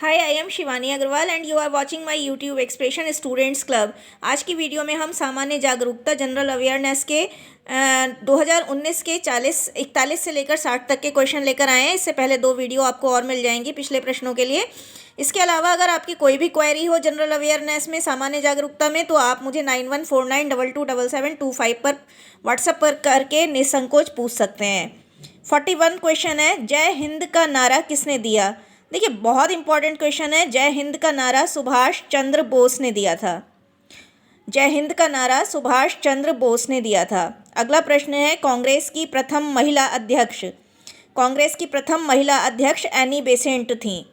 Hi, I am Shivani Agarwal and you are watching my YouTube expression students club. आज की video में हम सामान्य जागरूकता जनरल अवेयरनेस के 2019 के 41 से लेकर 60 तक के क्वेश्चन लेकर आए हैं। इससे पहले 2 वीडियो आपको और मिल जाएंगी पिछले प्रश्नों के लिए। इसके अलावा अगर आपकी कोई भी क्वेरी हो जनरल अवेयरनेस में, सामान्य जागरूकता में, तो आप मुझे 9149227725 पर व्हाट्सएप पर करके निसंकोच पूछ सकते हैं। 41 क्वेश्चन है, जय हिंद का नारा किसने दिया। देखिए, बहुत इंपॉर्टेंट क्वेश्चन है। जय हिंद का नारा सुभाष चंद्र बोस ने दिया था। जय हिंद का नारा सुभाष चंद्र बोस ने दिया था। अगला प्रश्न है, कांग्रेस की प्रथम महिला अध्यक्ष। कांग्रेस की प्रथम महिला अध्यक्ष एनी बेसेंट थी।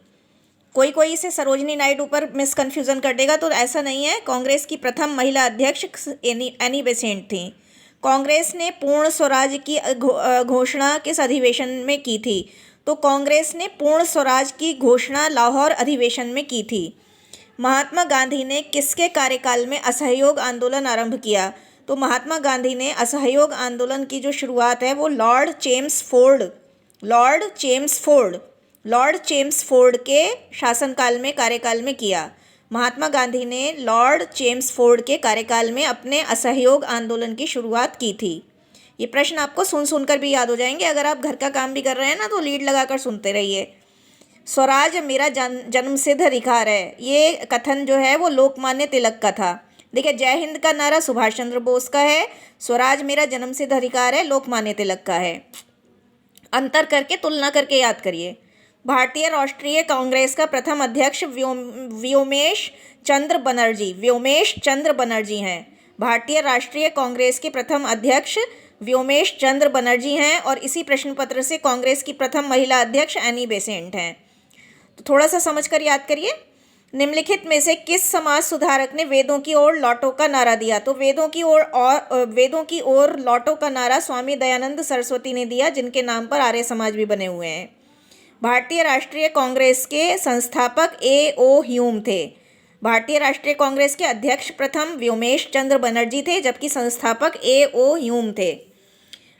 कोई कोई इसे सरोजनी नायडू पर मिसकन्फ्यूज़न कर देगा, तो ऐसा नहीं है। कांग्रेस की प्रथम महिला अध्यक्ष एनी बेसेंट थी। कांग्रेस ने पूर्ण स्वराज की घोषणा किस अधिवेशन में की थी। तो कांग्रेस ने पूर्ण स्वराज की घोषणा लाहौर अधिवेशन में की थी। महात्मा गांधी ने किसके कार्यकाल में असहयोग आंदोलन आरंभ किया। तो महात्मा गांधी ने असहयोग आंदोलन की जो शुरुआत है वो लॉर्ड चेम्सफोर्ड के शासनकाल में, कार्यकाल में किया। महात्मा गांधी ने लॉर्ड चेम्सफोर्ड के कार्यकाल में अपने असहयोग आंदोलन की शुरुआत की थी। ये प्रश्न आपको सुनकर भी याद हो जाएंगे। अगर आप घर का काम भी कर रहे हैं ना, तो लीड लगाकर सुनते रहिए। स्वराज मेरा जन्मसिद्ध अधिकार है, ये कथन जो है वो लोकमान्य तिलक का था। देखिए, जय हिंद का नारा सुभाष चंद्र बोस का है, स्वराज मेरा जन्मसिद्ध अधिकार है लोकमान्य तिलक का है। अंतर करके, तुलना करके याद करिए। भारतीय राष्ट्रीय कांग्रेस का प्रथम अध्यक्ष व्योमेश चंद्र बनर्जी हैं। भारतीय राष्ट्रीय कांग्रेस के प्रथम अध्यक्ष व्योमेश चंद्र बनर्जी हैं, और इसी प्रश्न पत्र से कांग्रेस की प्रथम महिला अध्यक्ष एनी बेसेंट हैं। तो थोड़ा सा समझकर याद करिए। निम्नलिखित में से किस समाज सुधारक ने वेदों की ओर लौटो का नारा दिया। तो वेदों की ओर लौटो का नारा स्वामी दयानंद सरस्वती ने दिया, जिनके नाम पर आर्य समाज भी बने हुए हैं। भारतीय राष्ट्रीय कांग्रेस के संस्थापक A.O. ह्यूम थे। भारतीय राष्ट्रीय कांग्रेस के अध्यक्ष प्रथम व्योमेश चंद्र बनर्जी थे, जबकि संस्थापक A.O. ह्यूम थे।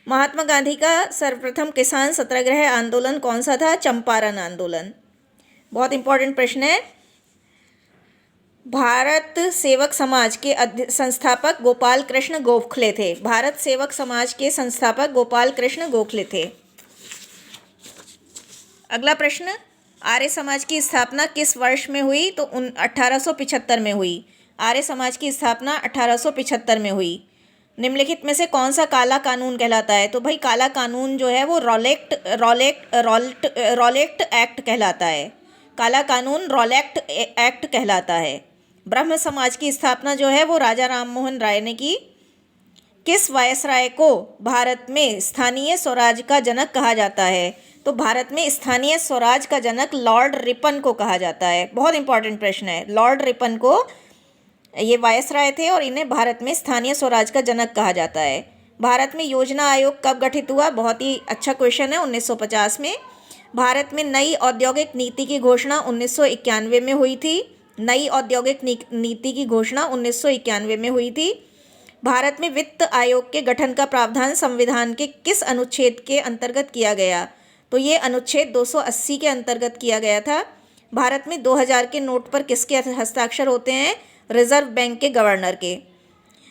महात्मा गांधी का सर्वप्रथम किसान सत्याग्रह आंदोलन कौन सा था। चंपारण आंदोलन। बहुत इंपॉर्टेंट प्रश्न है। भारत सेवक समाज के संस्थापक गोपाल कृष्ण गोखले थे। भारत सेवक समाज के संस्थापक गोपाल कृष्ण गोखले थे। अगला प्रश्न, आर्य समाज की स्थापना किस वर्ष में हुई। तो 1875 में हुई। आर्य समाज की स्थापना 1875 में हुई। निम्नलिखित में से कौन सा काला कानून कहलाता है। तो भाई, काला कानून जो है वो रॉलेक्ट एक्ट कहलाता है। काला कानून रॉलेक्ट एक्ट कहलाता है। ब्रह्म समाज की स्थापना जो है वो राजा राम मोहन राय ने की। किस वायसराय को भारत में स्थानीय स्वराज का जनक कहा जाता है। तो भारत में स्थानीय स्वराज का जनक लॉर्ड रिपन को कहा जाता है। बहुत इंपॉर्टेंट प्रश्न है। लॉर्ड रिपन को, ये वायसराय थे और इन्हें भारत में स्थानीय स्वराज का जनक कहा जाता है। भारत में योजना आयोग कब गठित हुआ। बहुत ही अच्छा क्वेश्चन है। 1950 में। भारत में नई औद्योगिक नीति की घोषणा 1991 में हुई थी। नई औद्योगिक नीति की घोषणा 1991 में हुई थी। भारत में वित्त आयोग के गठन का प्रावधान संविधान के किस अनुच्छेद के अंतर्गत किया गया। तो ये अनुच्छेद 280 के अंतर्गत किया गया था। भारत में 2000 के नोट पर किसके हस्ताक्षर होते हैं। रिजर्व बैंक के गवर्नर के।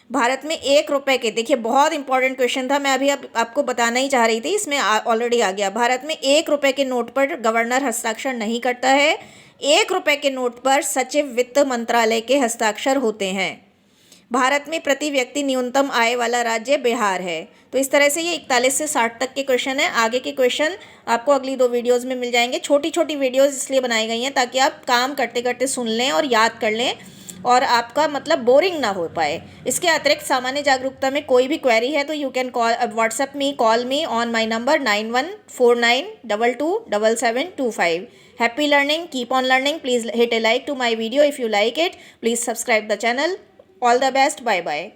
भारत में 1 रुपये के, देखिए बहुत इंपॉर्टेंट क्वेश्चन था, मैं अभी आपको बताना ही चाह रही थी, इसमें ऑलरेडी आ गया। भारत में 1 रुपये के नोट पर गवर्नर हस्ताक्षर नहीं करता है। 1 रुपये के नोट पर सचिव वित्त मंत्रालय के हस्ताक्षर होते हैं। भारत में प्रति व्यक्ति न्यूनतम आय वाला राज्य बिहार है। तो इस तरह से ये 41 से 60 तक के क्वेश्चन है। आगे के क्वेश्चन आपको अगली 2 वीडियोज़ में मिल जाएंगे। छोटी छोटी वीडियोज़ इसलिए बनाई गई हैं ताकि आप काम करते करते सुन लें और याद कर लें, और आपका मतलब बोरिंग ना हो पाए। इसके अतिरिक्त सामान्य जागरूकता में कोई भी क्वेरी है तो you can call me on my number 9149227725। Happy learning, keep on learning. Please hit a like to my video if you like it. Please subscribe the channel. All the best, bye bye.